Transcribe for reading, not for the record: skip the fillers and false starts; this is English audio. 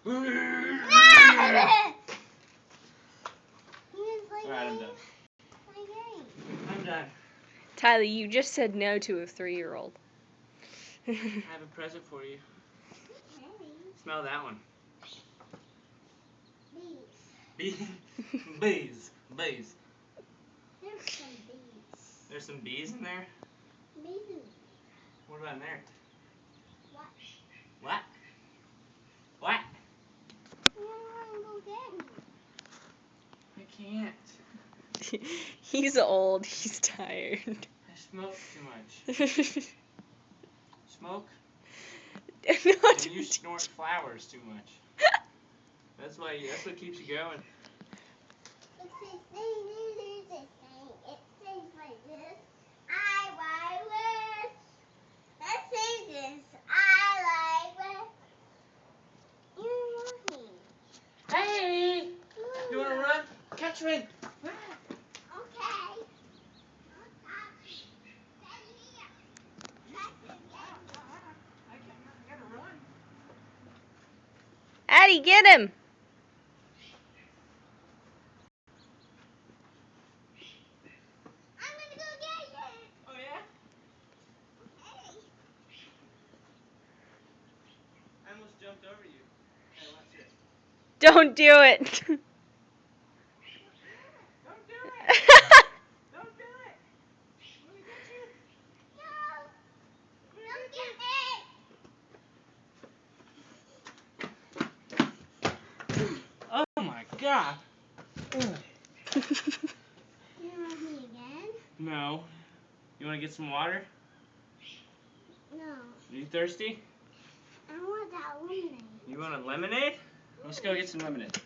Alright, I'm done. I'm done. Tyler, you just said no to a 3-year-old. I have a present for you. Smell that one. Bees. Bees. Bees. There's some bees. There's some bees in there? Bees in there. What about in there? What? What? What? You want to go get me? I can't. He's old. He's tired. I smoke too much. Smoke? Not And you snort flowers too much. That's what keeps you going. It says like this. I like this. It says this. I like this. You want me? Hey! You wanna run? Catch me! Okay. I gotta run. Addie, get him! I'm gonna go get you. Oh yeah? Hey. I almost jumped over you. Hey, watch this. Don't do it. Don't do it! Don't do it! I'm gonna get you. No. Don't get me. Oh my god. You want me again? No. You wanna get some water? No. Are you thirsty? I want that lemonade. You want a lemonade? Let's go get some lemonade.